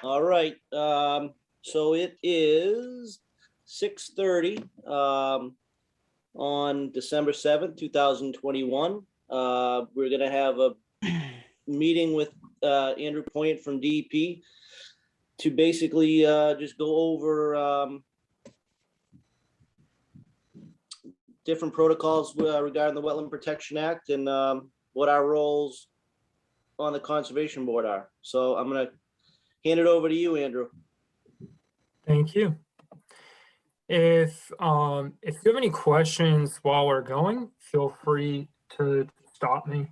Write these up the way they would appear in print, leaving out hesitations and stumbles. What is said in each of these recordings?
All right. So it is 6:30 on December 7th, 2021. We're going to have a meeting with Andrew Poyant from DEP to basically just go over different protocols regarding the Wetland Protection Act and what our roles on the Conservation Board are. So I'm going to hand it over to you, Andrew. Thank you. If you have any questions while we're going, feel free to stop me.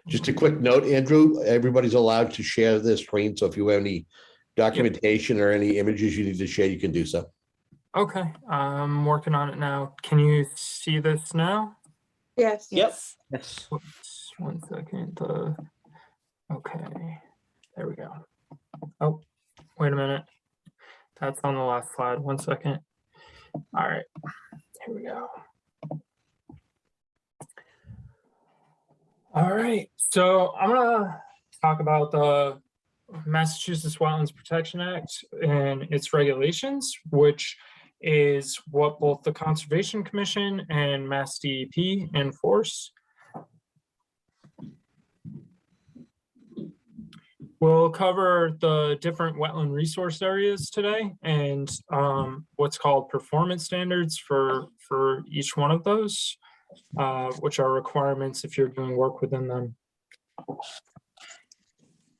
Just a quick note, Andrew, everybody's allowed to share this screen. So if you have any documentation or any images you need to share, you can do so. Okay, I'm working on it now. Can you see this now? Yes. Yep. Yes. Oops, 1 second. Okay, there we go. Oh, wait a minute. That's on the last slide. 1 second. All right, here we go. All right, so I'm gonna talk about the Massachusetts Wetlands Protection Act and its regulations, which is what both the Conservation Commission and Mass DEP enforce. We'll cover the different wetland resource areas today and what's called performance standards for each one of those, which are requirements if you're doing work within them.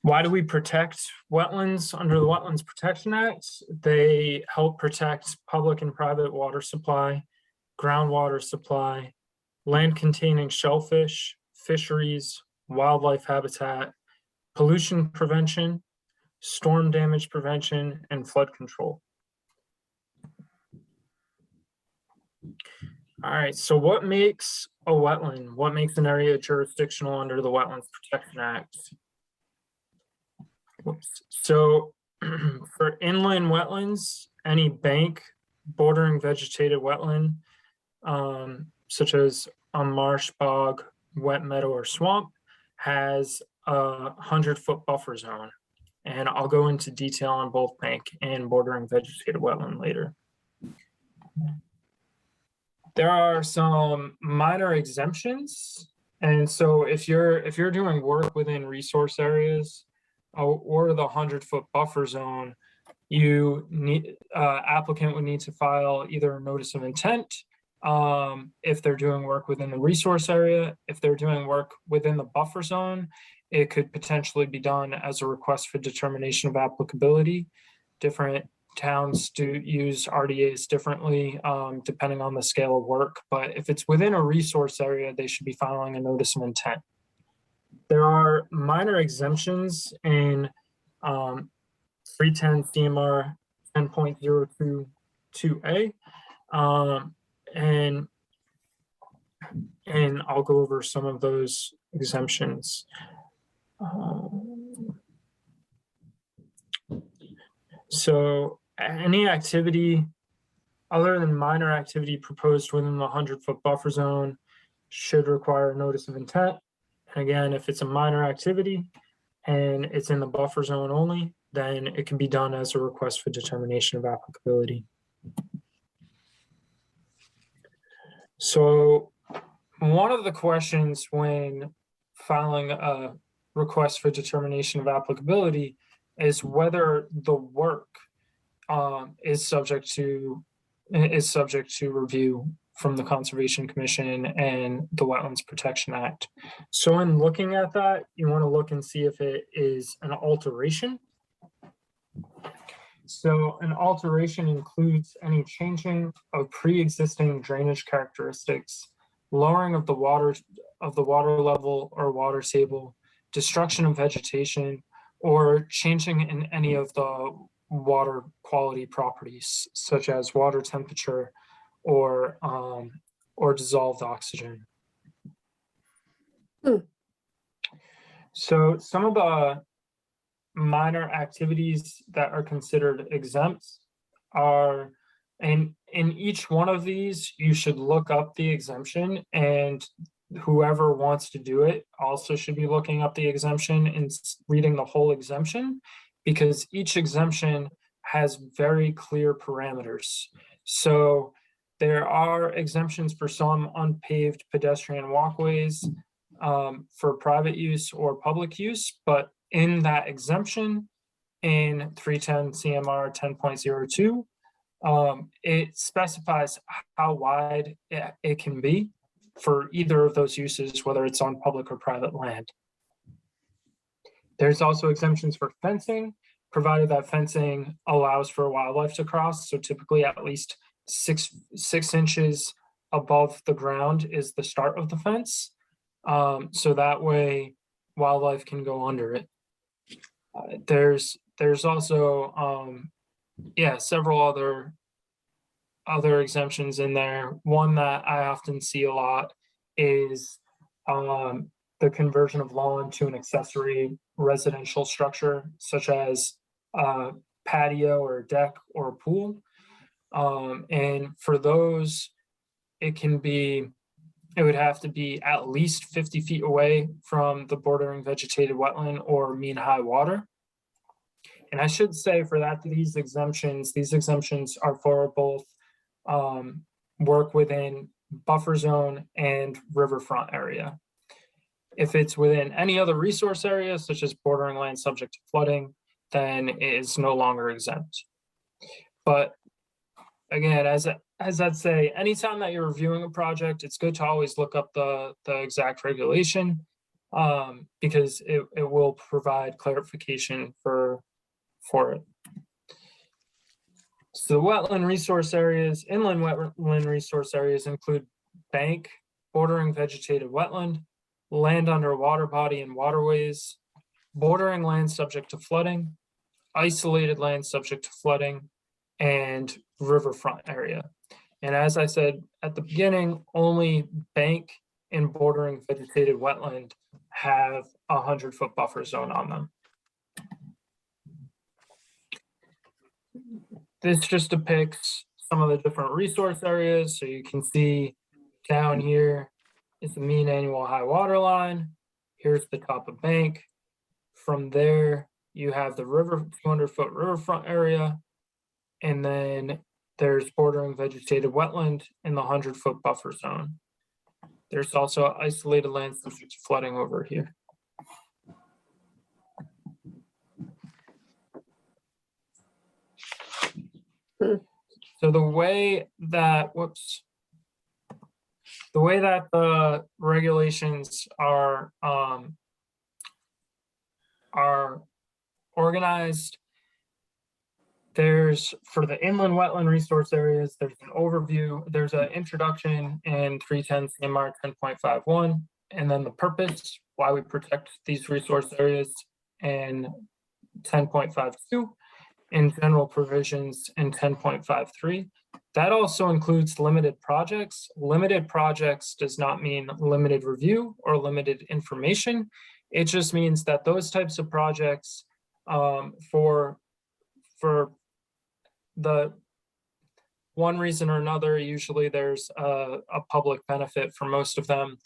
Why do we protect wetlands under the Wetlands Protection Act? They help protect public and private water supply, groundwater supply, land containing shellfish, fisheries, wildlife habitat, pollution prevention, storm damage prevention, and flood control. All right, so what makes a wetland? What makes an area jurisdictional under the Wetlands Protection Act? Whoops. So for inland wetlands, any bank bordering vegetated wetland, such as a marsh, bog, wet meadow, or swamp, has a 100-foot buffer zone. And I'll go into detail on both bank and bordering vegetated wetland later. There are some minor exemptions. And so if you're doing work within resource areas or the 100-foot buffer zone, you need applicant would need to file either a notice of intent if they're doing work within the resource area. If they're doing work within the buffer zone, it could potentially be done as a request for determination of applicability. Different towns do use RDAs differently depending on the scale of work, but if it's within a resource area, they should be filing a notice of intent. There are minor exemptions in 310 CMR 10.022A, and I'll go over some of those exemptions. So any activity other than minor activity proposed within the 100-foot buffer zone should require a notice of intent. And again, if it's a minor activity and it's in the buffer zone only, then it can be done as a request for determination of applicability. So one of the questions when filing a request for determination of applicability is whether the work is subject to review from the Conservation Commission and the Wetlands Protection Act. So in looking at that, you want to look and see if it is an alteration. So an alteration includes any changing of pre-existing drainage characteristics, lowering of the water level or water table, destruction of vegetation, or changing in any of the water quality properties, such as water temperature or dissolved oxygen. So some of the minor activities that are considered exempt are, and in each one of these, you should look up the exemption, and whoever wants to do it also should be looking up the exemption and reading the whole exemption because each exemption has very clear parameters. So there are exemptions for some unpaved pedestrian walkways for private use or public use, but in that exemption in 310 CMR 10.02, it specifies how wide it can be for either of those uses, whether it's on public or private land. There's also exemptions for fencing, provided that fencing allows for wildlife to cross. So typically at least six inches above the ground is the start of the fence. So that way wildlife can go under it. There's also, several other exemptions in there. One that I often see a lot is the conversion of lawn to an accessory residential structure, such as a patio or a deck or a pool. And for those, it would have to be at least 50 feet away from the bordering vegetated wetland or mean high water. And I should say for that, these exemptions are for both work within buffer zone and riverfront area. If it's within any other resource area, such as bordering land subject to flooding, then it is no longer exempt. But again, as I'd say, anytime that you're reviewing a project, it's good to always look up the exact regulation because it will provide clarification for it. So wetland resource areas, inland wetland resource areas include bank, bordering vegetated wetland, land under a water body and waterways, bordering land subject to flooding, isolated land subject to flooding, and riverfront area. And as I said at the beginning, only bank and bordering vegetated wetland have a 100-foot buffer zone on them. This just depicts some of the different resource areas. So you can see down here is the mean annual high water line. Here's the top of bank. From there, you have the 200-foot riverfront area. And then there's bordering vegetated wetland in the 100-foot buffer zone. There's also isolated land subject to flooding over here. So the way that the regulations are organized, there's for the inland wetland resource areas, there's an overview, there's an introduction in 310 CMR 10.51, and then the purpose, why we protect these resource areas in 10.52. In general provisions in 10.53. That also includes limited projects. Limited projects does not mean limited review or limited information. It just means that those types of projects for the one reason or another, usually there's a public benefit for most of them.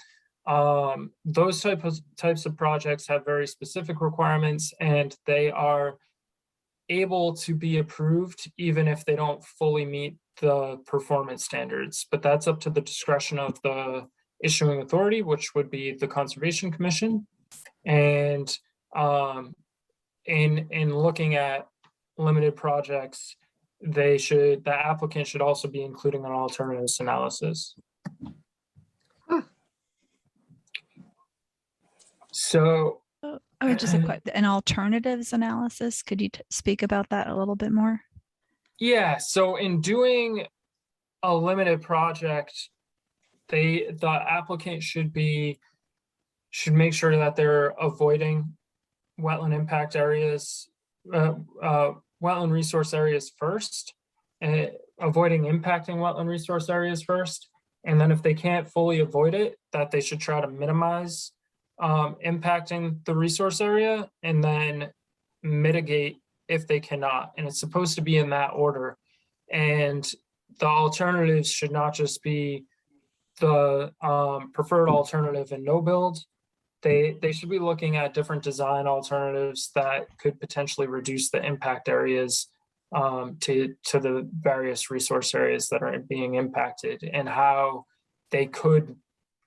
Those types of projects have very specific requirements, and they are able to be approved even if they don't fully meet the performance standards, but that's up to the discretion of the issuing authority, which would be the Conservation Commission. And in looking at limited projects, the applicant should also be including an alternatives analysis. So Oh, just a quick, an alternatives analysis. Could you speak about that a little bit more? Yeah, so in doing a limited project, the applicant should make sure that they're avoiding wetland impact areas, wetland resource areas first, and avoiding impacting wetland resource areas first. And then if they can't fully avoid it, that they should try to minimize impacting the resource area and then mitigate if they cannot. And it's supposed to be in that order. And the alternatives should not just be the preferred alternative and no build, they should be looking at different design alternatives that could potentially reduce the impact areas to the various resource areas that are being impacted, and how they could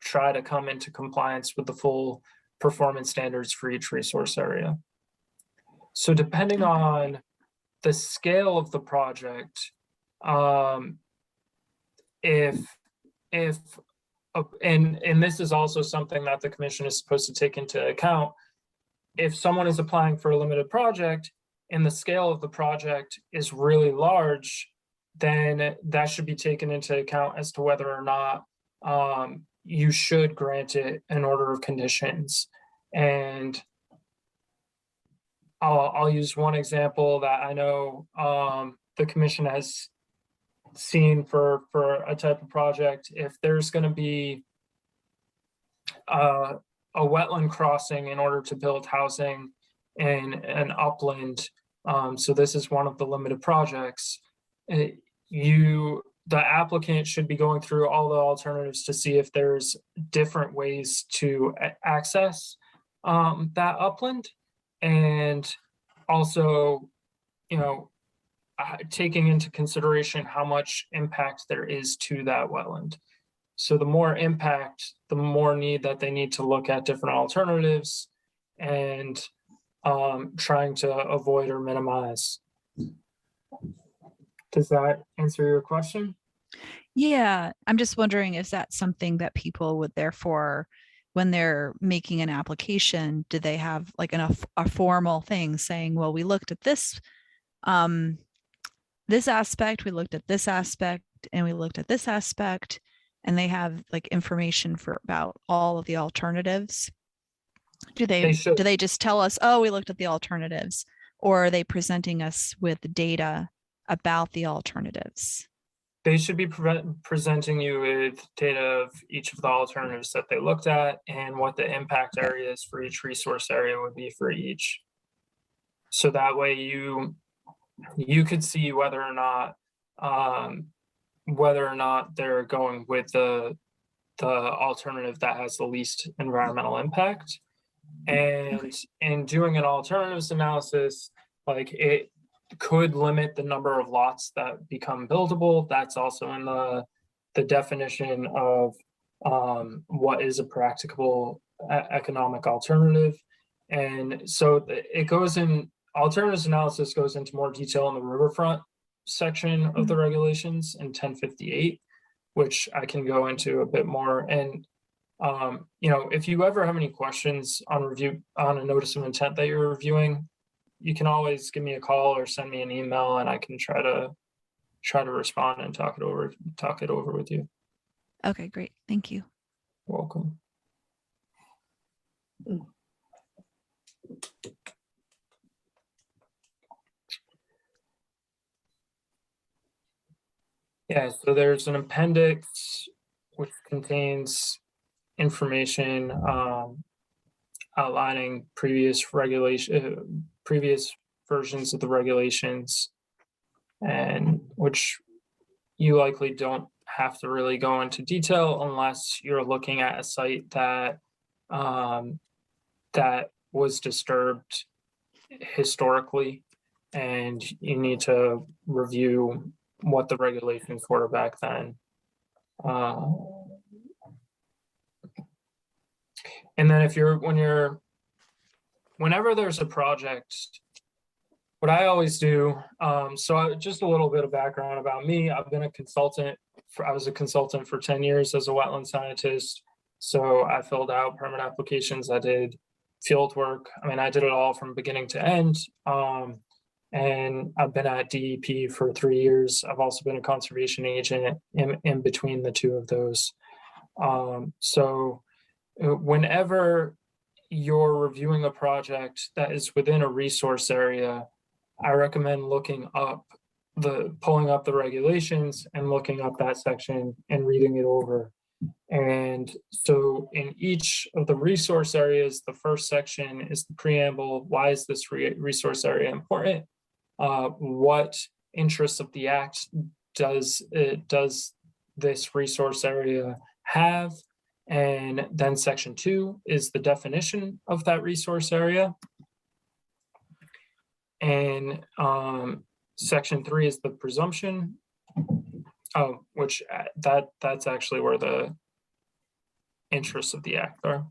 try to come into compliance with the full performance standards for each resource area. So depending on the scale of the project, and this is also something that the commission is supposed to take into account. If someone is applying for a limited project and the scale of the project is really large, then that should be taken into account as to whether or not you should grant it an order of conditions. And I'll use one example that I know the commission has seen for a type of project. If there's going to be a wetland crossing in order to build housing in an upland, so this is one of the limited projects, the applicant should be going through all the alternatives to see if there's different ways to access that upland, and also, taking into consideration how much impact there is to that wetland. So the more impact, the more need that they need to look at different alternatives and trying to avoid or minimize. Does that answer your question? Yeah, I'm just wondering, is that something that people would therefore, when they're making an application, do they have like a formal thing saying, well, we looked at this this aspect, we looked at this aspect, and we looked at this aspect, and they have like information about all of the alternatives? Do they just tell us, oh, we looked at the alternatives, or are they presenting us with data about the alternatives? They should be presenting you with data of each of the alternatives that they looked at and what the impact areas for each resource area would be for each. So that way you could see whether or not they're going with the alternative that has the least environmental impact. And in doing an alternatives analysis, like it could limit the number of lots that become buildable. That's also in the definition of what is a practicable economic alternative. And so it goes in, alternatives analysis goes into more detail in the riverfront section of the regulations in 1058, which I can go into a bit more. And if you ever have any questions on a notice of intent that you're reviewing, you can always give me a call or send me an email, and I can try to respond and talk it over with you. Okay, great. Thank you. Welcome. Yeah, so there's an appendix which contains information outlining previous versions of the regulations, and which you likely don't have to really go into detail unless you're looking at a site that that was disturbed historically, and you need to review what the regulations were back then. And then whenever there's a project, what I always do, just a little bit of background about me. I've been a consultant. I was a consultant for 10 years as a wetland scientist. So I filled out permit applications. I did field work. I mean, I did it all from beginning to end. And I've been at DEP for 3 years. I've also been a conservation agent in between the two of those. So whenever you're reviewing a project that is within a resource area, I recommend pulling up the regulations and looking up that section and reading it over. And so in each of the resource areas, the first section is the preamble. Why is this resource area important? What interests of the act does this resource area have? And then section 2 is the definition of that resource area. And section 3 is the presumption. Oh, which that's actually where the interests of the act are.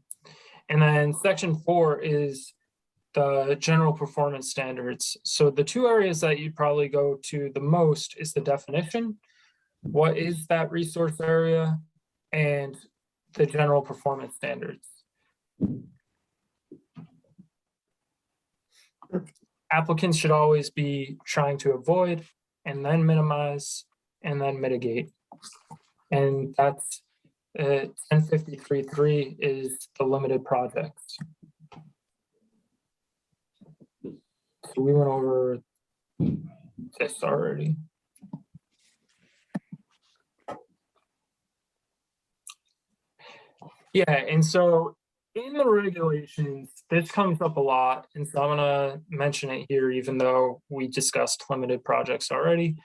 And then section 4 is the general performance standards. So the two areas that you'd probably go to the most is the definition. What is that resource area? And the general performance standards. Applicants should always be trying to avoid and then minimize and then mitigate. And that's 1053.3 is the limited projects. So we went over this already. Yeah, and so in the regulations, this comes up a lot, and so I'm gonna mention it here, even though we discussed limited projects already.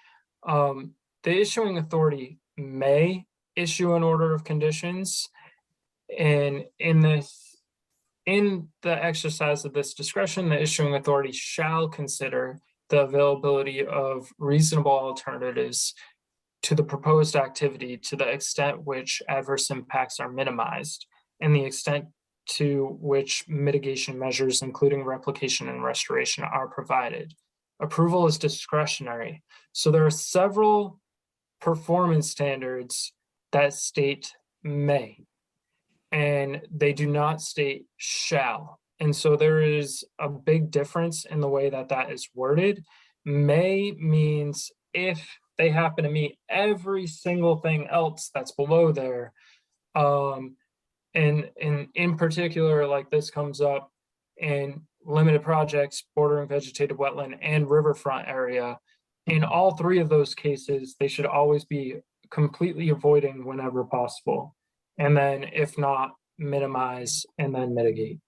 The issuing authority may issue an order of conditions, and in the exercise of this discretion, the issuing authority shall consider the availability of reasonable alternatives to the proposed activity to the extent which adverse impacts are minimized and the extent to which mitigation measures, including replication and restoration, are provided. Approval is discretionary. So there are several performance standards that state may, and they do not state shall. And so there is a big difference in the way that that is worded. May means if they happen to meet every single thing else that's below there. And in particular, like this comes up in limited projects, bordering vegetated wetland and riverfront area. In all three of those cases, they should always be completely avoiding whenever possible. And then if not, minimize and then mitigate.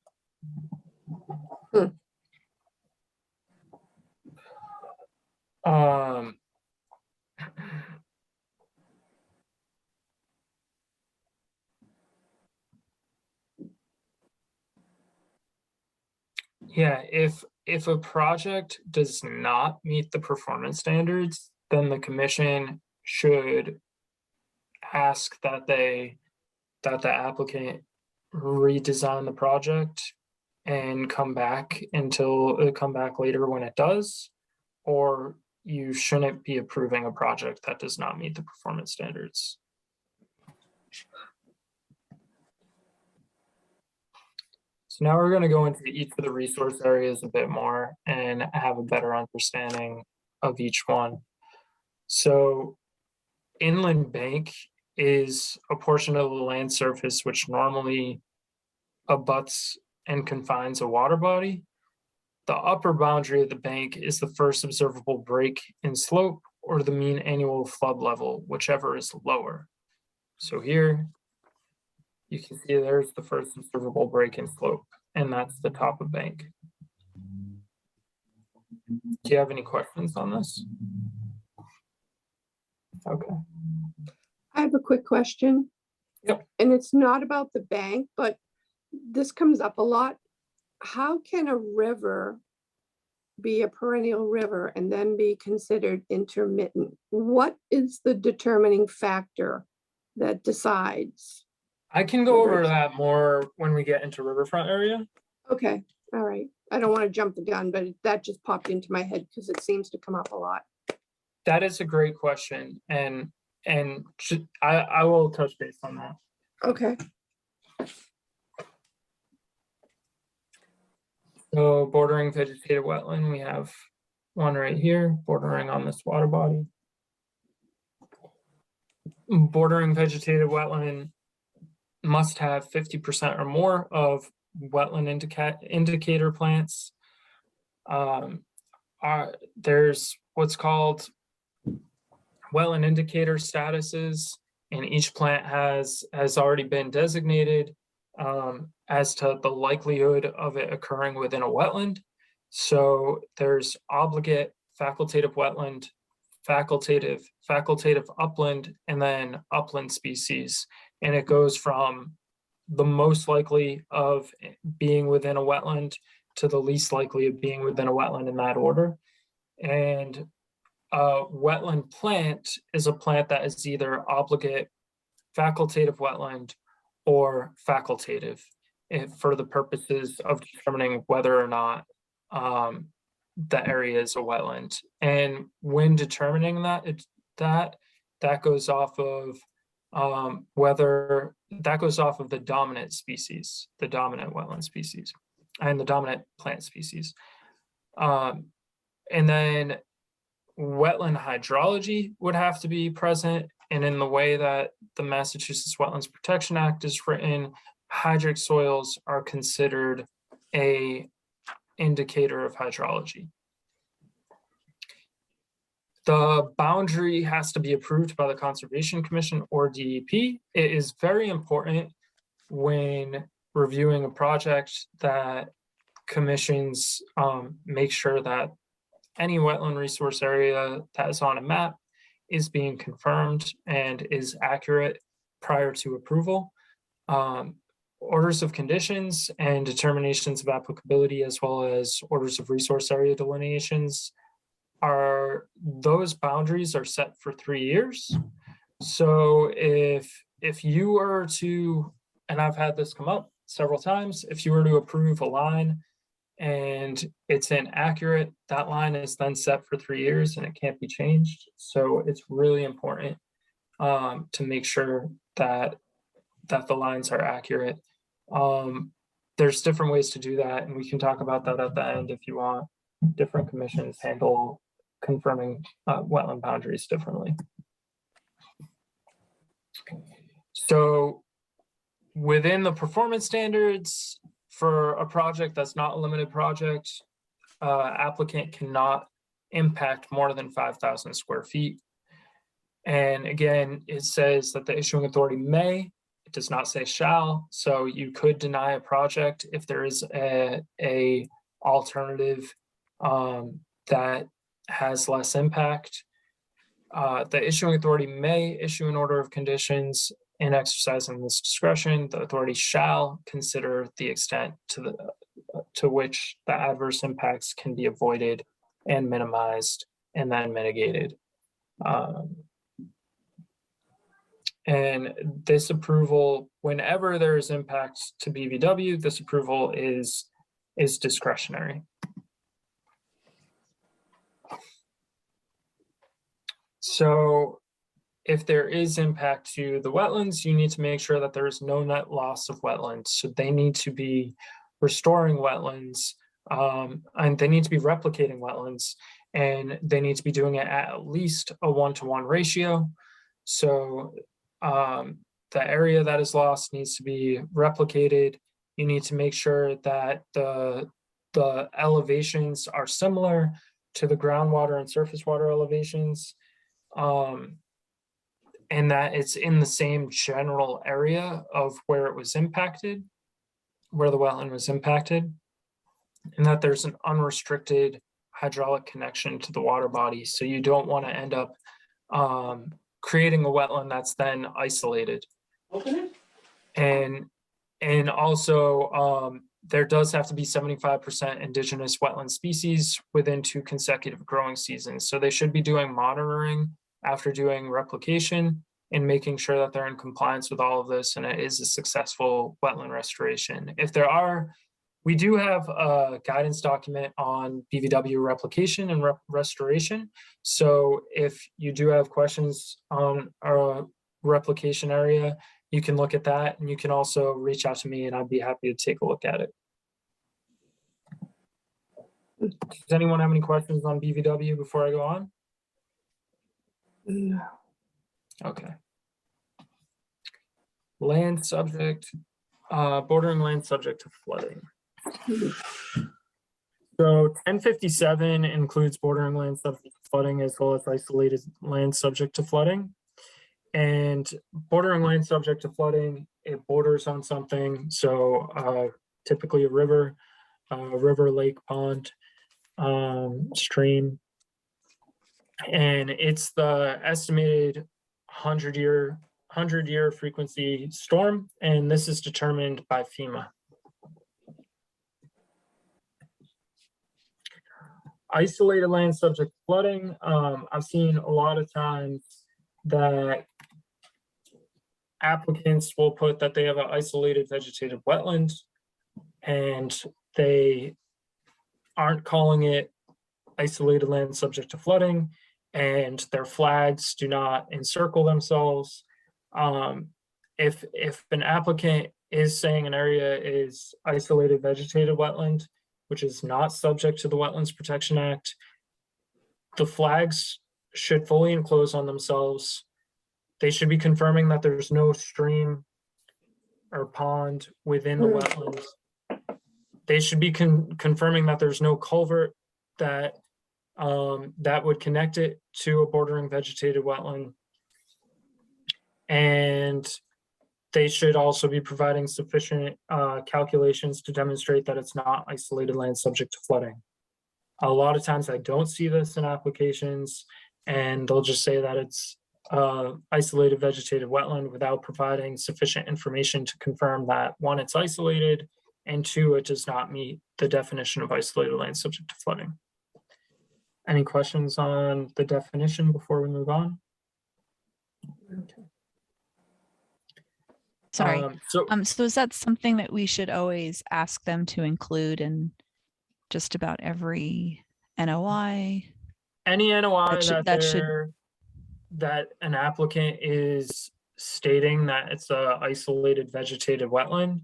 Yeah, if a project does not meet the performance standards, then the commission should ask that the applicant redesign the project and come back later when it does, or you shouldn't be approving a project that does not meet the performance standards. So now we're going to go into each of the resource areas a bit more and have a better understanding of each one. So inland bank is a portion of the land surface which normally abuts and confines a water body. The upper boundary of the bank is the first observable break in slope or the mean annual flood level, whichever is lower. So here you can see there's the first observable break in slope, and that's the top of bank. Do you have any questions on this? Okay. I have a quick question. Yep. And it's not about the bank, but this comes up a lot. How can a river be a perennial river and then be considered intermittent? What is the determining factor that decides? I can go over that more when we get into riverfront area. Okay, all right. I don't want to jump the gun, but that just popped into my head because it seems to come up a lot. That is a great question, and I will touch base on that. Okay. So bordering vegetated wetland, we have one right here, bordering on this water body. Bordering vegetated wetland must have 50% or more of wetland indicator plants. There's what's called wetland indicator statuses, and each plant has already been designated as to the likelihood of it occurring within a wetland. So there's obligate, facultative wetland, facultative upland, and then upland species. And it goes from the most likely of being within a wetland to the least likely of being within a wetland in that order. And a wetland plant is a plant that is either obligate, facultative wetland, or facultative, for the purposes of determining whether or not the area is a wetland. And when determining that, that goes off of whether that goes off of the dominant species, the dominant wetland species, and the dominant plant species. And then wetland hydrology would have to be present. And in the way that the Massachusetts Wetlands Protection Act is written, hydric soils are considered a indicator of hydrology. The boundary has to be approved by the Conservation Commission or DEP. It is very important when reviewing a project that commissions make sure that any wetland resource area that is on a map is being confirmed and is accurate prior to approval. Orders of conditions and determinations of applicability, as well as orders of resource area delineations, those boundaries are set for 3 years. So if you were to, and I've had this come up several times, if you were to approve a line and it's inaccurate, that line is then set for 3 years and it can't be changed. So it's really important to make sure that the lines are accurate. There's different ways to do that, and we can talk about that at the end if you want. Different commissions handle confirming wetland boundaries differently. So within the performance standards for a project that's not a limited project, applicant cannot impact more than 5,000 square feet. And again, it says that the issuing authority may, it does not say shall. So you could deny a project if there is a alternative that has less impact. The issuing authority may issue an order of conditions. In exercising this discretion, the authority shall consider the extent to which the adverse impacts can be avoided and minimized and then mitigated. And this approval, whenever there is impact to BVW, this approval is discretionary. So if there is impact to the wetlands, you need to make sure that there is no net loss of wetlands. So they need to be restoring wetlands, and they need to be replicating wetlands, and they need to be doing it at least a 1-to-1 ratio. So the area that is lost needs to be replicated. You need to make sure that the elevations are similar to the groundwater and surface water elevations. And that it's in the same general area of where it was impacted, where the wetland was impacted, and that there's an unrestricted hydraulic connection to the water body. So you don't want to end up creating a wetland that's then isolated. Okay. And also there does have to be 75% indigenous wetland species within 2 consecutive growing seasons. So they should be doing monitoring after doing replication and making sure that they're in compliance with all of this and it is a successful wetland restoration. If there are, we do have a guidance document on BVW replication and restoration. So if you do have questions on a replication area, you can look at that, and you can also reach out to me and I'd be happy to take a look at it. Does anyone have any questions on BVW before I go on? No. Okay. Land subject, bordering land subject to flooding. So 1057 includes bordering land subject to flooding as well as isolated land subject to flooding. And bordering land subject to flooding, it borders on something. So typically a river, lake, pond, stream. And it's the estimated 100 100-year frequency storm, and this is determined by FEMA. Isolated land subject to flooding. I've seen a lot of times that applicants will put that they have an isolated vegetative wetland, and they aren't calling it isolated land subject to flooding, and their flags do not encircle themselves. If an applicant is saying an area is isolated vegetative wetland, which is not subject to the Wetlands Protection Act, the flags should fully enclose on themselves. They should be confirming that there's no stream or pond within the wetlands. They should be confirming that there's no culvert that that would connect it to a bordering vegetated wetland. And they should also be providing sufficient calculations to demonstrate that it's not isolated land subject to flooding. A lot of times I don't see this in applications, and they'll just say that it's isolated vegetative wetland without providing sufficient information to confirm that, one, it's isolated, and two, it does not meet the definition of isolated land subject to flooding. Any questions on the definition before we move on? Sorry. So is that something that we should always ask them to include in just about every NOI? any NOI that that an applicant is stating that it's a isolated vegetative wetland,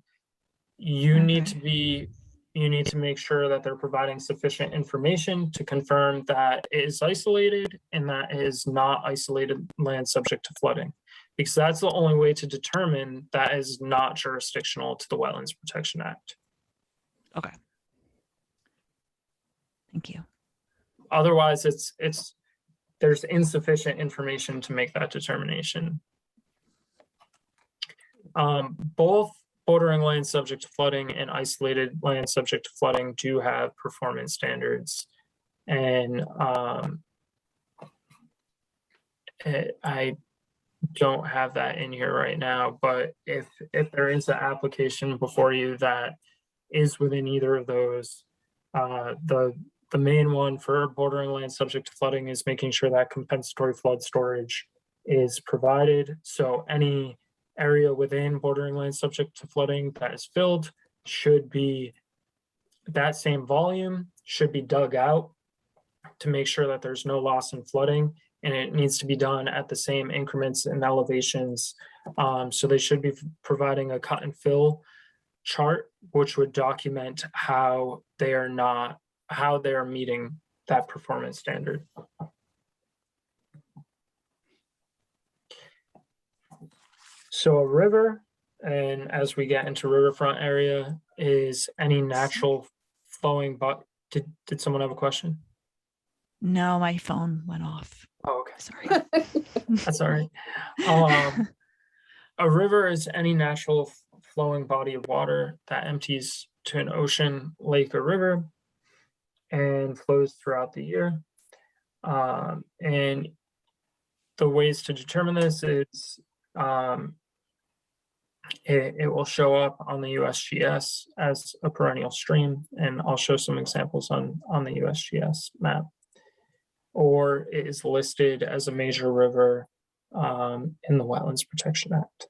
you need to make sure that they're providing sufficient information to confirm that it is isolated and that it is not isolated land subject to flooding, because that's the only way to determine that is not jurisdictional to the Wetlands Protection Act. Okay. Thank you. Otherwise, there's insufficient information to make that determination. Both bordering land subject to flooding and isolated land subject to flooding do have performance standards, and I don't have that in here right now, but if there is an application before you that is within either of those, the main one for bordering land subject to flooding is making sure that compensatory flood storage is provided. So any area within bordering land subject to flooding that is filled should be, that same volume should be dug out to make sure that there's no loss in flooding, and it needs to be done at the same increments and elevations. So they should be providing a cut and fill chart, which would document how they are meeting that performance standard. So a river, and as we get into riverfront area, is any natural flowing, but did someone have a question? No, my phone went off. Oh, okay. Sorry. That's all right. A river is any natural flowing body of water that empties to an ocean, lake, or river and flows throughout the year. And the ways to determine this is it will show up on the USGS as a perennial stream, and I'll show some examples on the USGS map. Or it is listed as a major river in the Wetlands Protection Act.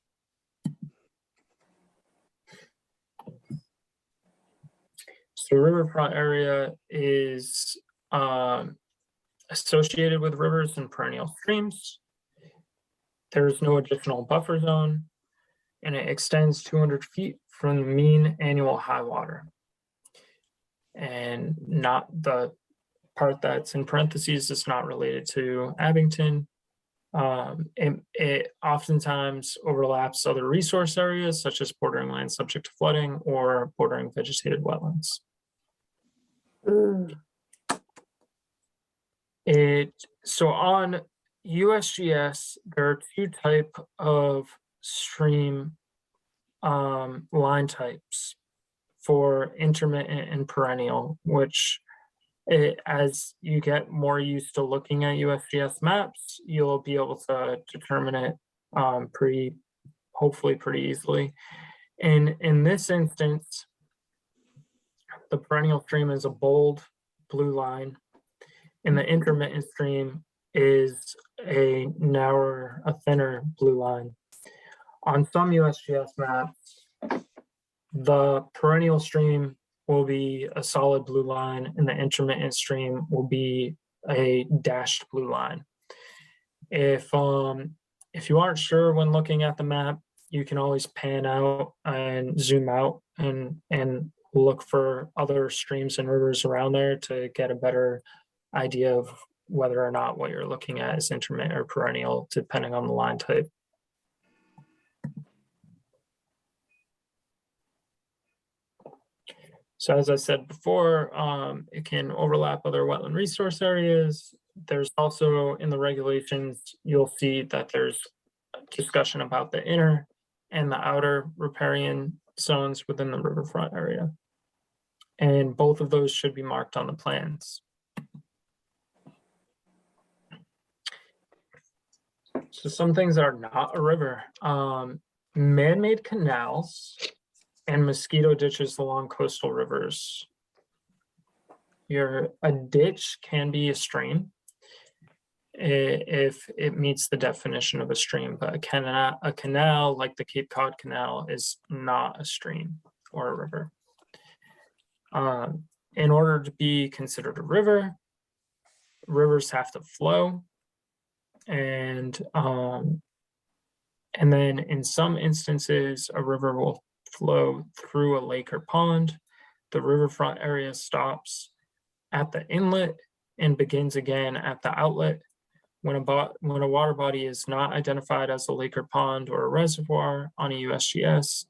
So riverfront area is associated with rivers and perennial streams. There is no additional buffer zone, and it extends 200 feet from the mean annual high water. And not the part that's in parentheses is not related to Abington. It oftentimes overlaps other resource areas such as bordering land subject to flooding or bordering vegetated wetlands. So on USGS, there are two types of stream line types for intermittent and perennial, which as you get more used to looking at USGS maps, you'll be able to determine it hopefully pretty easily. And in this instance, the perennial stream is a bold blue line, and the intermittent stream is a narrower, a thinner blue line. On some USGS maps, the perennial stream will be a solid blue line, and the intermittent stream will be a dashed blue line. If you aren't sure when looking at the map, you can always pan out and zoom out and look for other streams and rivers around there to get a better idea of whether or not what you're looking at is intermittent or perennial, depending on the line type. So as I said before, it can overlap other wetland resource areas. There's also in the regulations, you'll see that there's discussion about the inner and the outer riparian zones within the riverfront area. And both of those should be marked on the plans. So some things that are not a river, man-made canals and mosquito ditches along coastal rivers. A ditch can be a stream if it meets the definition of a stream, but a canal like the Cape Cod Canal is not a stream or a river. In order to be considered a river, rivers have to flow, and then in some instances, a river will flow through a lake or pond. The riverfront area stops at the inlet and begins again at the outlet. When a water body is not identified as a lake or pond or a reservoir on a USGS,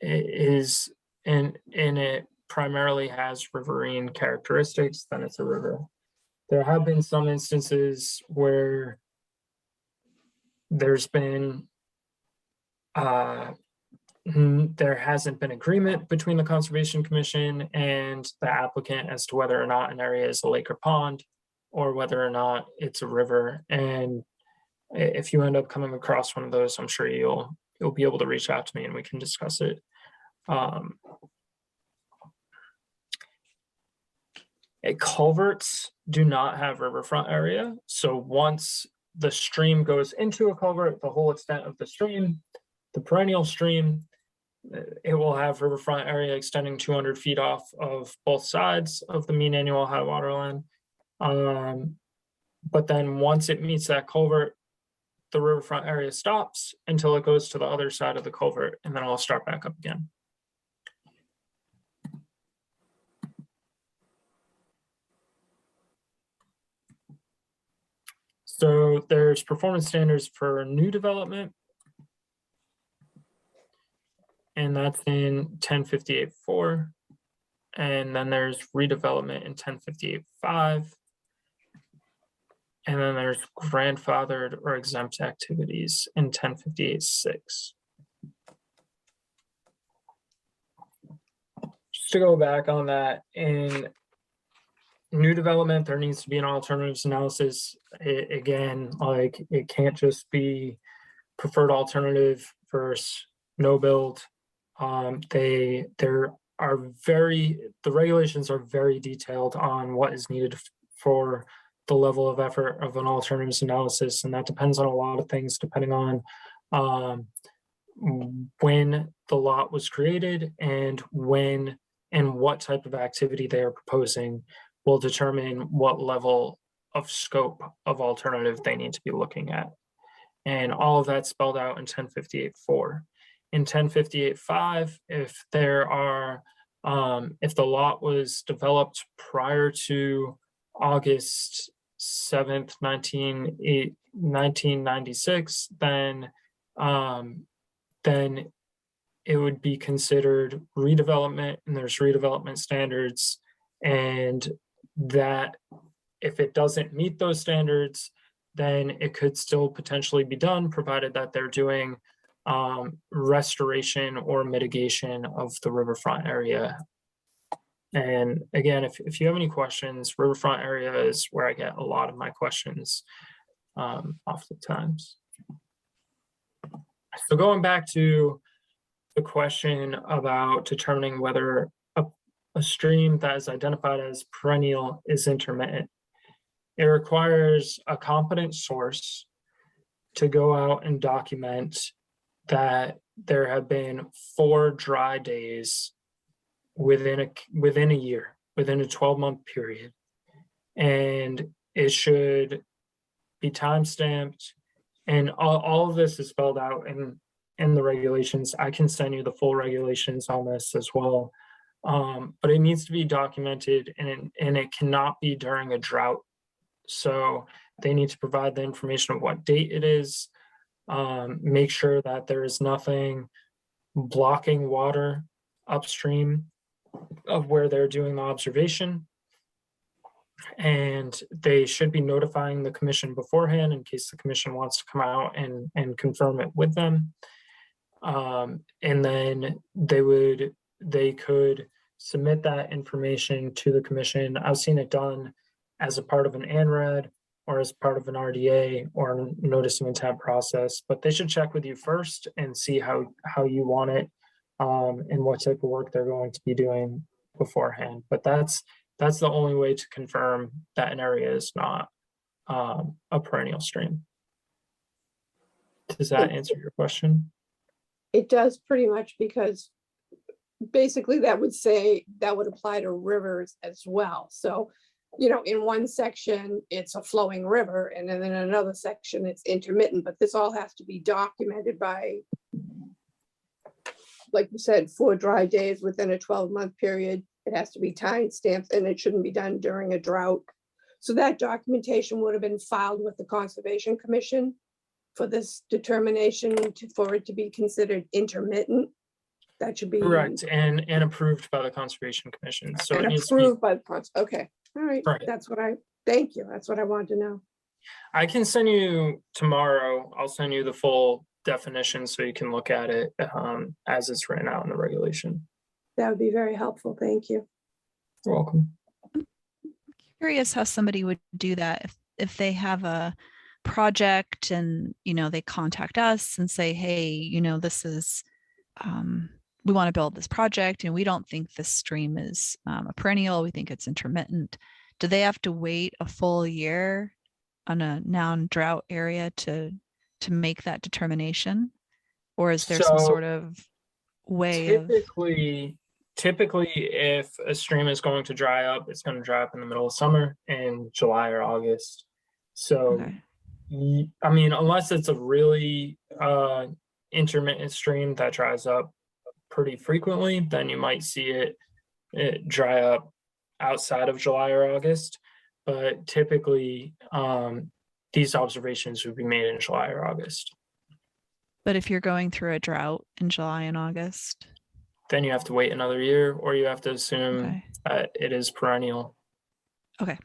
it primarily has riverine characteristics, then it's a river. There have been some instances where there's been there hasn't been agreement between the Conservation Commission and the applicant as to whether or not an area is a lake or pond, or whether or not it's a river. And if you end up coming across one of those, I'm sure you'll be able to reach out to me and we can discuss it. Culverts do not have riverfront area. So once the stream goes into a culvert, the whole extent of the stream, the perennial stream, it will have riverfront area extending 200 feet off of both sides of the mean annual high water line. But then once it meets that culvert, the riverfront area stops until it goes to the other side of the culvert, and then it'll start back up again. So there's performance standards for new development, and that's in 1058.4. And then there's redevelopment in 1058.5. And then there's grandfathered or exempt activities in 1058.6. Just to go back on that, in new development, there needs to be an alternatives analysis. Again, like it can't just be preferred alternative versus no build. The regulations are very detailed on what is needed for the level of effort of an alternatives analysis, and that depends on a lot of things, depending on when the lot was created and when and what type of activity they are proposing will determine what level of scope of alternative they need to be looking at. And all of that spelled out in 1058.4. In 1058.5, if there are, if the lot was developed prior to August 7th, 1996, then it would be considered redevelopment, and there's redevelopment standards, and that if it doesn't meet those standards, then it could still potentially be done, provided that they're doing restoration or mitigation of the riverfront area. And again, if you have any questions, riverfront area is where I get a lot of my questions. oftentimes. So going back to the question about determining whether a stream that is identified as perennial is intermittent, it requires a competent source to go out and document that there have been 4 dry days within a year, within a 12-month period, and it should be time-stamped, and all of this is spelled out in the regulations. I can send you the full regulations on this as well, but it needs to be documented, and it cannot be during a drought. So they need to provide the information of what date it is, make sure that there is nothing blocking water upstream of where they're doing the observation, and they should be notifying the commission beforehand in case the commission wants to come out and confirm it with them. And then they could submit that information to the commission. I've seen it done as a part of an ANRAD or as part of an RDA or a notice of intent process, but they should check with you first and see how you want it, and what type of work they're going to be doing beforehand. But that's the only way to confirm that an area is not a perennial stream. Does that answer your question? It does pretty much, because basically that would apply to rivers as well. So, you know, in one section, it's a flowing river, and then in another section, it's intermittent, but this all has to be documented by, like you said, 4 dry days within a 12-month period. It has to be time stamped, and it shouldn't be done during a drought. So that documentation would have been filed with the Conservation Commission for this determination for it to be considered intermittent. That should be correct, and approved by the Conservation Commission. So and it needs approved to by the okay. All right. Right. Thank you. That's what I wanted to know. I can send you tomorrow. I'll send you the full definition so you can look at it as it's written out in the regulation. That would be very helpful. Thank you. You're welcome. Curious how somebody would do that if they have a project and, you know, they contact us and say, hey, you know, this is, we want to build this project and we don't think this stream is a perennial. We think it's intermittent. Do they have to wait a full year on a non-drought area to make that determination? Or is there some sort of way typically if a stream is going to dry up, it's going to dry up in the middle of summer in July or August. So, okay. I mean, unless it's a really intermittent stream that dries up pretty frequently, then you might see it dry up outside of July or August. But typically, these observations would be made in July or August. But if you're going through a drought in July and August, then you have to wait another year, or you have to assume that it is perennial. Okay.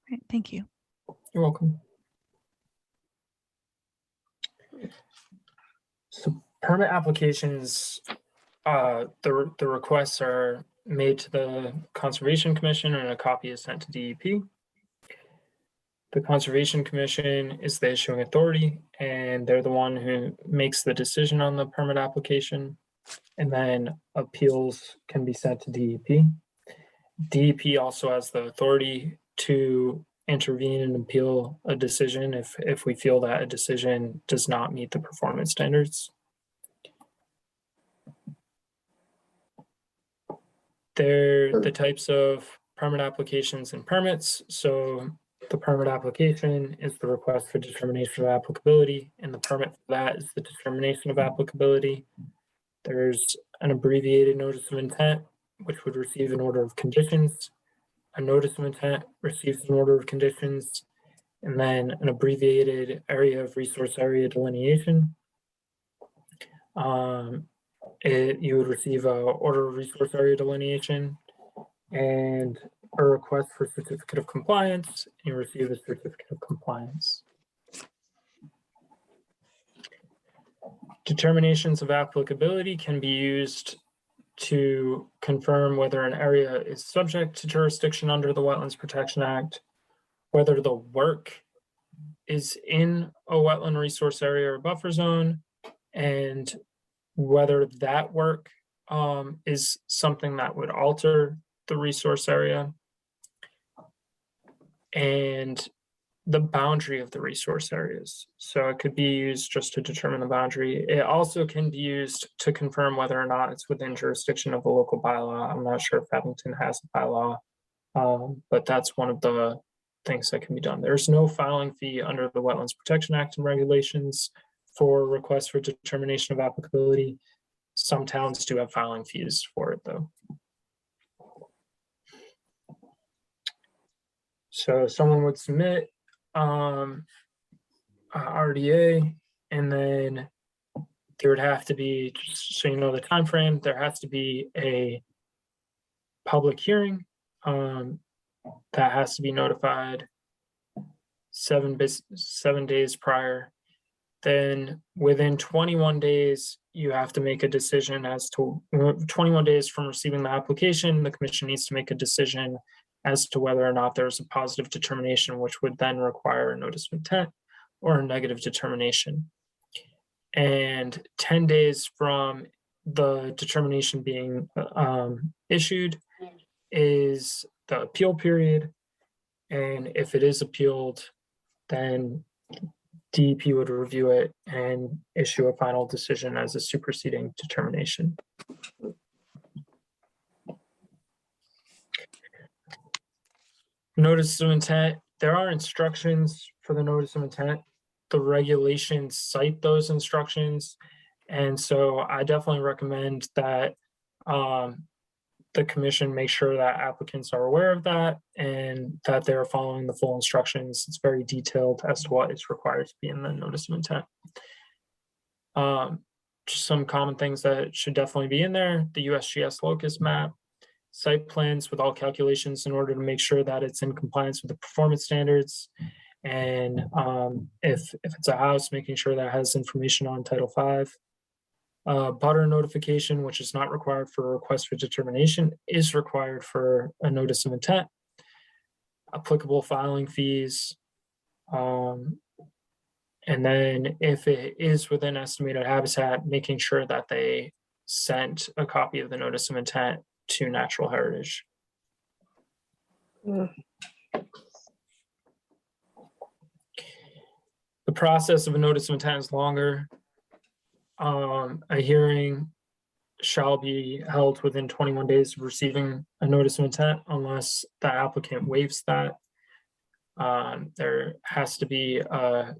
Right, thank you. You're welcome. So permit applications, the requests are made to the Conservation Commission and a copy is sent to DEP. The Conservation Commission is the issuing authority and they're the one who makes the decision on the permit application, and then appeals can be sent to DEP. DEP also has the authority to intervene and appeal a decision if we feel that a decision does not meet the performance standards. They're the types of permit applications and permits. So the permit application is the request for determination of applicability, and the permit for that is the determination of applicability. There's an abbreviated notice of intent, which would receive an order of conditions. A notice of intent receives an order of conditions, and then an abbreviated area of resource area delineation. You would receive an order of resource area delineation and a request for certificate of compliance, and you receive a certificate of compliance. Determinations of applicability can be used to confirm whether an area is subject to jurisdiction under the Wetlands Protection Act, whether the work is in a wetland resource area or buffer zone, and whether that work is something that would alter the resource area, and the boundary of the resource areas. So it could be used just to determine the boundary. It also can be used to confirm whether or not it's within jurisdiction of a local bylaw. I'm not sure if Abington has a bylaw, but that's one of the things that can be done. There's no filing fee under the Wetlands Protection Act and regulations for requests for determination of applicability. Some towns do have filing fees for it though. So someone would submit RDA, and then there would have to be, just so you know the time frame, there has to be a public hearing that has to be notified 7 days prior. Then within 21 days, you have to make a decision as to 21 days from receiving the application, the commission needs to make a decision as to whether or not there's a positive determination, which would then require a notice of intent or a negative determination. And 10 days from the determination being issued is the appeal period. And if it is appealed, then DEP would review it and issue a final decision as a superseding determination. Notice of intent, there are instructions for the notice of intent. The regulations cite those instructions. And so I definitely recommend that the commission make sure that applicants are aware of that and that they're following the full instructions. It's very detailed as to what is required to be in the notice of intent. Just some common things that should definitely be in there: the USGS locus map, site plans with all calculations in order to make sure that it's in compliance with the performance standards. And if it's a house, making sure that it has information on Title V. Butter notification, which is not required for a request for determination, is required for a notice of intent. Applicable filing fees. And then if it is within estimated habitat, making sure that they sent a copy of the notice of intent to Natural Heritage. Mm. The process of a notice of intent is longer. A hearing shall be held within 21 days of receiving a notice of intent unless the applicant waives that. There has to be a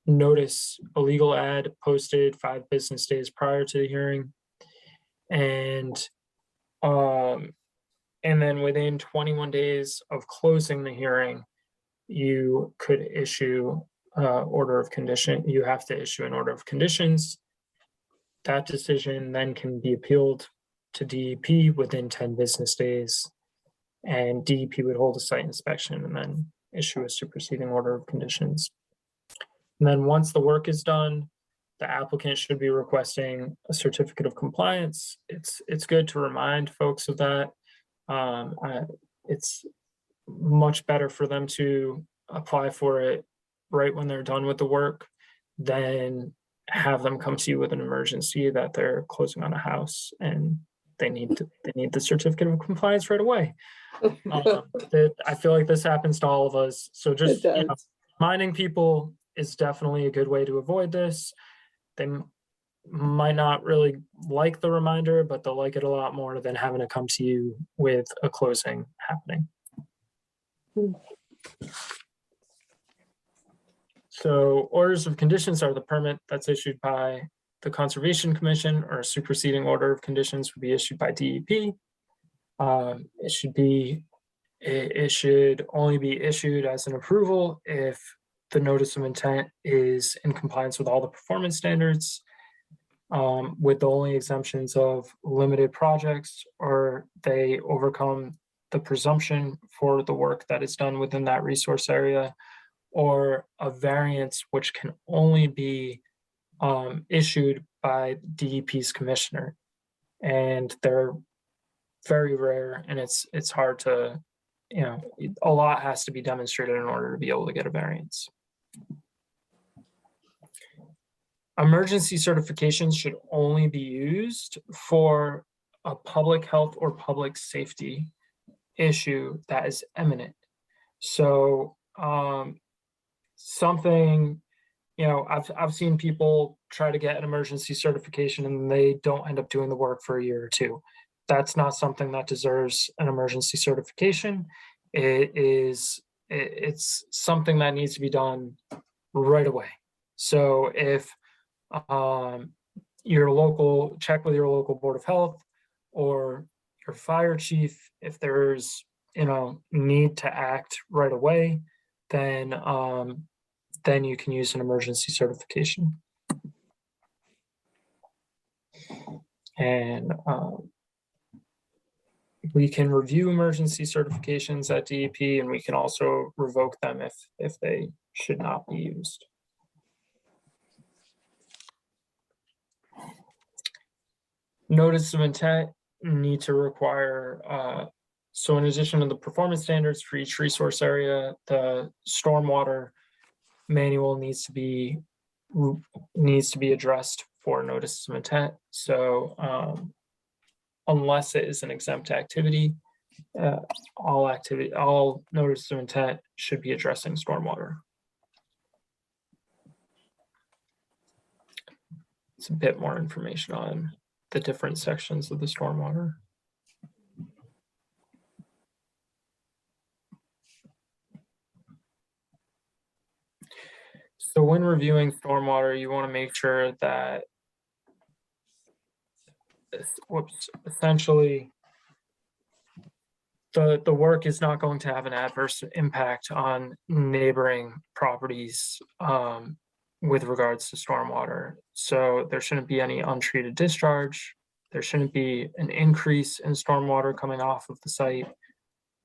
notice, a legal ad posted 5 business days prior to the hearing. And then within 21 days of closing the hearing, you could issue order of condition. You have to issue an order of conditions. That decision then can be appealed to DEP within 10 business days, and DEP would hold a site inspection and then issue a superseding order of conditions. And then once the work is done, the applicant should be requesting a certificate of compliance. It's good to remind folks of that. It's much better for them to apply for it right when they're done with the work than have them come to you with an emergency that they're closing on a house and they need the certificate of compliance right away. I feel like this happens to all of us. So just reminding people is definitely a good way to avoid this. They might not really like the reminder, but they'll like it a lot more than having to come to you with a closing happening. So orders of conditions are the permit that's issued by the Conservation Commission, or a superseding order of conditions would be issued by DEP. It should only be issued as an approval if the notice of intent is in compliance with all the performance standards, with the only exemptions of limited projects, or they overcome the presumption for the work that is done within that resource area, or a variance which can only be issued by DEP's commissioner. And they're very rare, and it's hard to a lot has to be demonstrated in order to be able to get a variance. Emergency certifications should only be used for a public health or public safety issue that is imminent. So something, I've seen people try to get an emergency certification and they don't end up doing the work for a year or two. That's not something that deserves an emergency certification. It's something that needs to be done right away. So if check with your local board of health or your fire chief, if there's need to act right away, then you can use an emergency certification. And we can review emergency certifications at DEP, and we can also revoke them if they should not be used. Notice of intent need to require, so in addition to the performance standards for each resource area, the stormwater manual needs to be addressed for notice of intent. So unless it is an exempt activity, all notice of intent should be addressing stormwater. It's a bit more information on the different sections of the stormwater. So when reviewing stormwater, you want to make sure that essentially the work is not going to have an adverse impact on neighboring properties with regards to stormwater. So there shouldn't be any untreated discharge. There shouldn't be an increase in stormwater coming off of the site.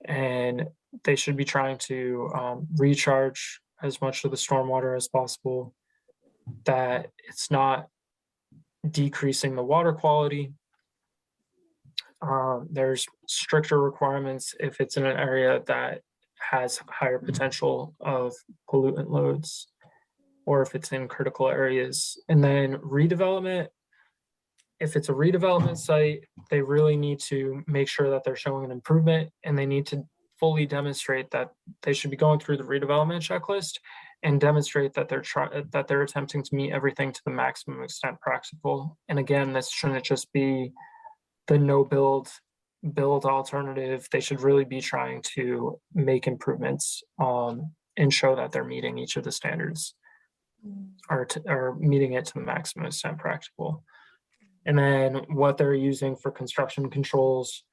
And they should be trying to recharge as much of the stormwater as possible, that it's not decreasing the water quality. There's stricter requirements if it's in an area that has higher potential of pollutant loads, or if it's in critical areas. And then redevelopment, if it's a redevelopment site, they really need to make sure that they're showing an improvement, and they need to fully demonstrate that they should be going through the redevelopment checklist and demonstrate that they're attempting to meet everything to the maximum extent practical. And again, this shouldn't just be the no build alternative. They should really be trying to make improvements and show that they're meeting each of the standards or meeting it to the maximum extent practical. And then what they're using for construction controls,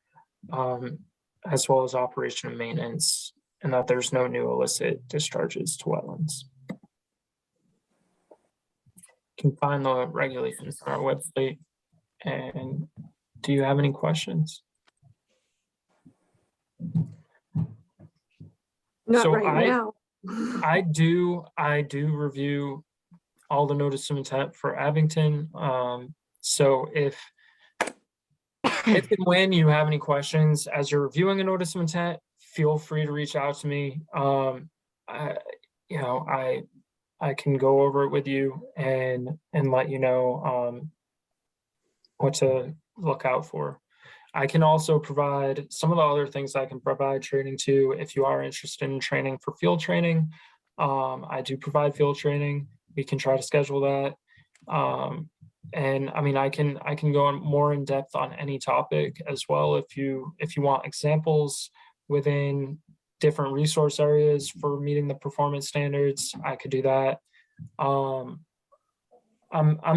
as well as operation and maintenance, and that there's no new illicit discharges to wetlands. You can find the regulations on our website. And do you have any questions? Not right now. I do review all the notice of intent for Abington. So if and when you have any questions as you're reviewing a notice of intent, feel free to reach out to me. I can go over it with you and let you know what to look out for. I can also provide some of the other things I can provide training to. If you are interested in training for field training, I do provide field training. We can try to schedule that. And I mean, I can go on more in depth on any topic as well. If you want examples within different resource areas for meeting the performance standards, I could do that. I'm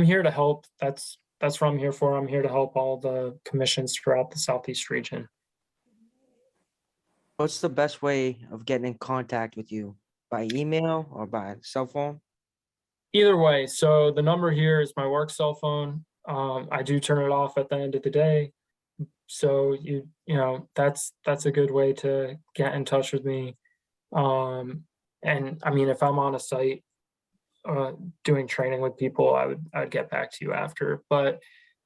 here to help. That's what I'm here for. I'm here to help all the commissions throughout the Southeast region. What's the best way of getting in contact with you? By email or by cell phone? Either way. So the number here is my work cell phone. I do turn it off at the end of the day. So you know, that's a good way to get in touch with me. And I mean, if I'm on a site doing training with people, I'd get back to you after. But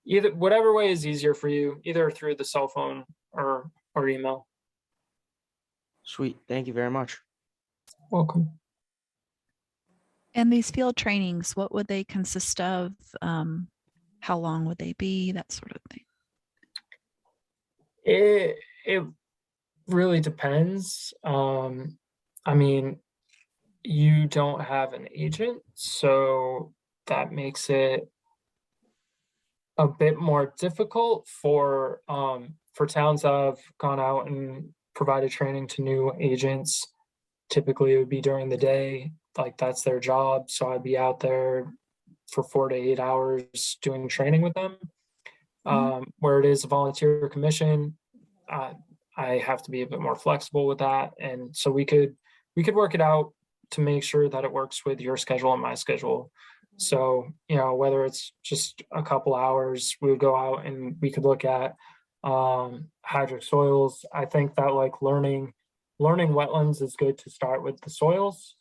whatever way is easier for you, either through the cell phone or email. Sweet. Thank you very much. Welcome. And these field trainings, what would they consist of? How long would they be? That sort of thing. It really depends. I mean, you don't have an agent, so that makes it a bit more difficult for towns that have gone out and provided training to new agents. Typically, it would be during the day, like that's their job. So I'd be out there for 4 to 8 hours doing training with them. Where it is a volunteer commission, I have to be a bit more flexible with that, and so we could work it out to make sure that it works with your schedule and my schedule. So, you know, whether it's just a couple hours, we would go out and we could look at hydric soils. I think that like learning wetlands is good to start with the soils,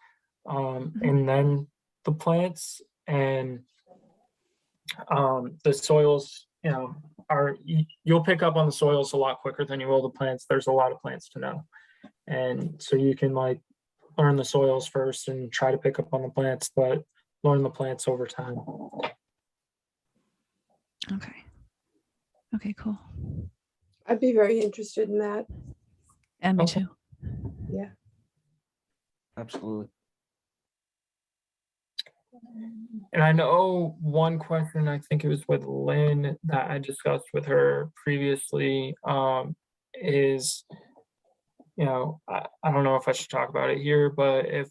and then the plants. And the soils, you know, you'll pick up on the soils a lot quicker than you will the plants. There's a lot of plants to know, and so you can like learn the soils first and try to pick up on the plants, but learn the plants over time. Okay, cool. I'd be very interested in that. And me Okay. too. Yeah. Absolutely. And I know one question, I think it was with Lynn that I discussed with her previously, is, you know, I don't know if I should talk about it here, but if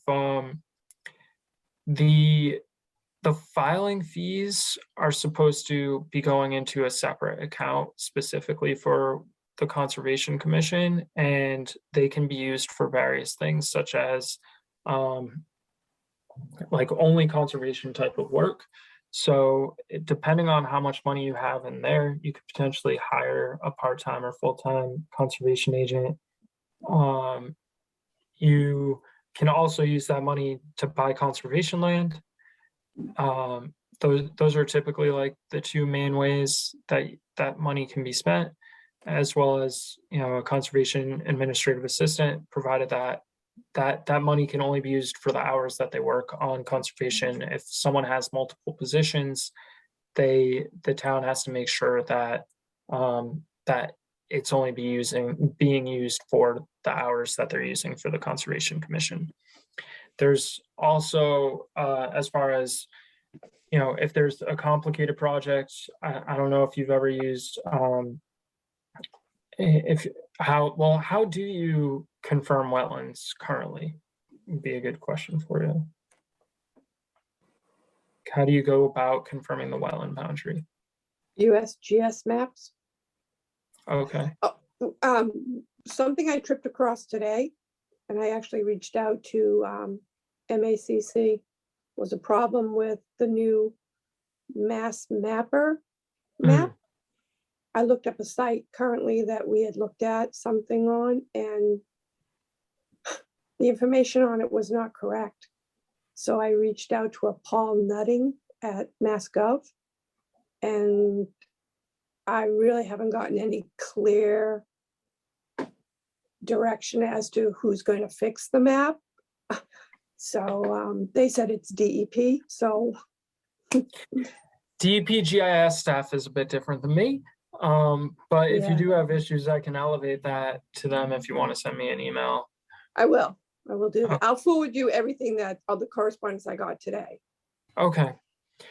the filing fees are supposed to be going into a separate account specifically for the Conservation Commission, and they can be used for various things such as like only conservation type of work. So depending on how much money you have in there, you could potentially hire a part-time or full-time conservation agent. You can also use that money to buy conservation land. Those are typically like the two main ways that money can be spent, as well as, you know, a conservation administrative assistant, provided that money can only be used for the hours that they work on conservation. If someone has multiple positions, the town has to make sure that that it's only being used for the hours that they're using for the Conservation Commission. There's also, as far as, you know, if there's a complicated project, I don't know if you've ever used, how do you confirm wetlands currently? Would be a good question for you. How do you go about confirming the wetland boundary? USGS maps. Okay. Something I tripped across today, and I actually reached out to MACC, was a problem with the new Mass Mapper map. I looked up a site currently that we had looked at something on, and the information on it was not correct. So I reached out to a Paul Nutting at MassGov, and I really haven't gotten any clear direction as to who's going to fix the map. So they said it's DEP. So DEP GIS staff is a bit different than me. But if you Yeah. do have issues, I can elevate that to them if you want to send me an email. I will do that. Okay. I'll forward you everything all the correspondence I got today. Okay.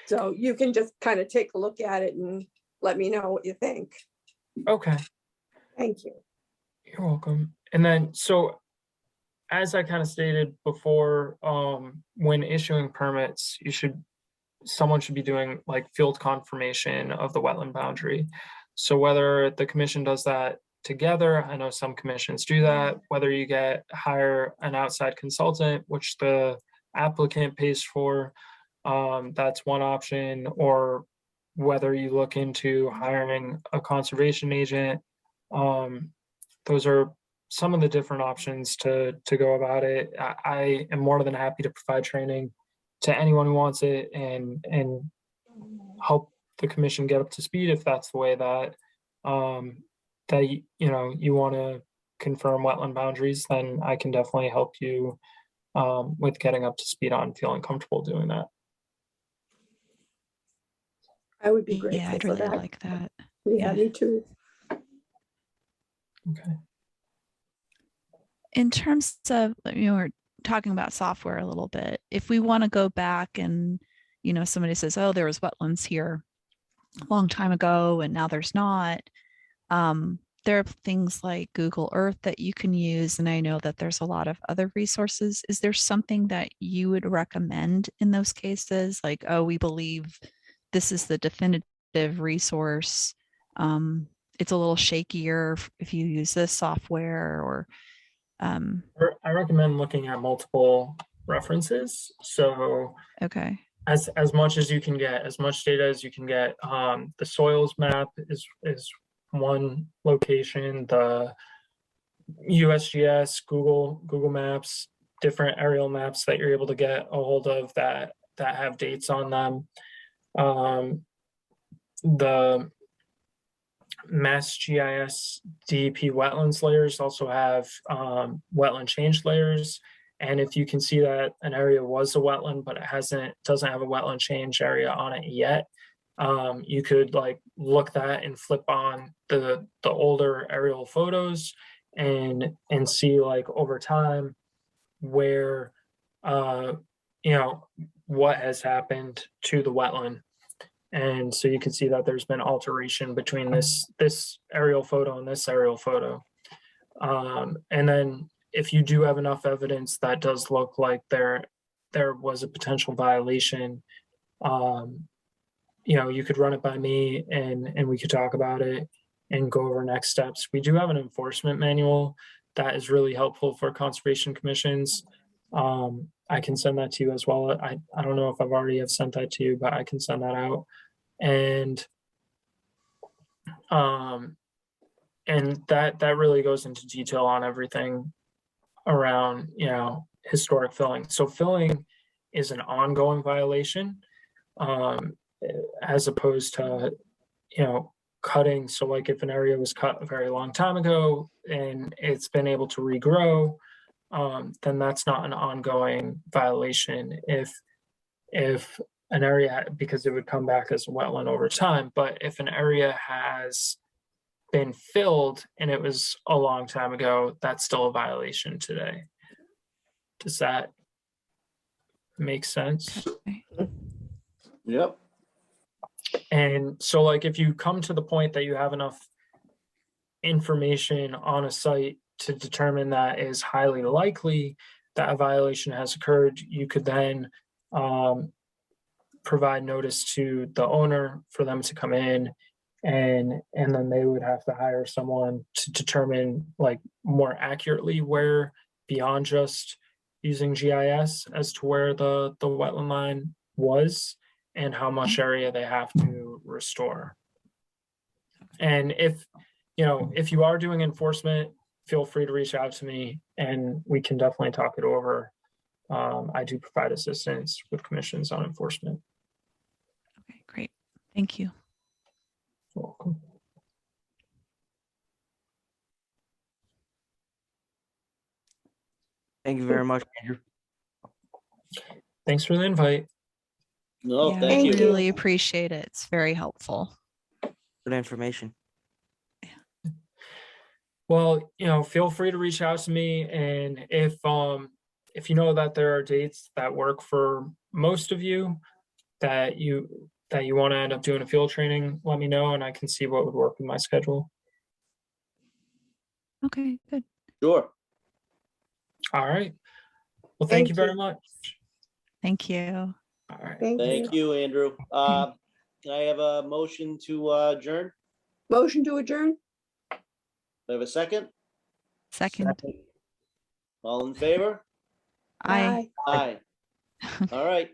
So you can just kind of take a look at it and let me know what you think. Okay. Thank you. You're welcome. And then, so as I kind of stated before, when issuing permits, someone should be doing like field confirmation of the wetland boundary. So whether the commission does that together, I know some commissions do that, whether you hire an outside consultant, which the applicant pays for, that's one option, or whether you look into hiring a conservation agent. Those are some of the different options to go about it. I am more than happy to provide training to anyone who wants it and help the commission get up to speed if that's the way that that you want to confirm wetland boundaries, then I can definitely help you with getting up to speed on feeling comfortable doing that. I would be Yeah, grateful I'd for really that. like that. Yeah, yeah. me too. Okay. In terms of, we're talking about software a little bit. If we want to go back and, somebody says, oh, there was wetlands here a long time ago and now there's not. There are things like Google Earth that you can use. And I know that there's a lot of other resources. Is there something that you would recommend in those cases? Like, oh, we believe this is the definitive resource. It's a little shakier if you use this software, or I recommend looking at multiple references. So okay. As much as you can get, as much data as you can get. The soils map is one location. The USGS, Google Maps, different aerial maps that you're able to get a hold of that have dates on them. The MassGIS DEP wetlands layers also have wetland change layers. And if you can see that an area was a wetland, but it doesn't have a wetland change area on it yet, you could like look that and flip on the older aerial photos and see like over time where what has happened to the wetland. And so you can see that there's been alteration between this aerial photo and this aerial photo. And then if you do have enough evidence that does look like there was a potential violation, you could run it by me and we could talk about it and go over next steps. We do have an enforcement manual that is really helpful for conservation commissions. I can send that to you as well. I don't know if I've already have sent that to you, but I can send that out. And that really goes into detail on everything around, historic filling. So filling is an ongoing violation, as opposed to, cutting. So like if an area was cut a very long time ago and it's been able to regrow, then that's not an ongoing violation. If an area, because it would come back as a wetland over time, but if an area has been filled and it was a long time ago, that's still a violation today. Does that make sense? Okay. Yep. And so like if you come to the point that you have enough information on a site to determine that is highly likely that a violation has occurred, you could then provide notice to the owner for them to come in, and then they would have to hire someone to determine like more accurately where, beyond just using GIS, as to where the wetland line was and how much area they have to restore. And if you are doing enforcement, feel free to reach out to me and we can definitely talk it over. I do provide assistance with commissions on enforcement. Okay, great. Thank you. You're welcome. Thank you very much, Andrew. Thanks for the invite. No, Yeah, thank I you. really appreciate it. It's very helpful. Good information. Well, feel free to reach out to me, and if you know that there are dates that work for most of you that you want to end up doing a field training, let me know and I can see what would work with my schedule. Okay, good. Sure. All right. Well, thank you very you. much. Thank you. All right. Thank you, Andrew. I have a motion to adjourn. Motion to adjourn? Do I have a second? Second. All in favor? Aye. Aye. All right.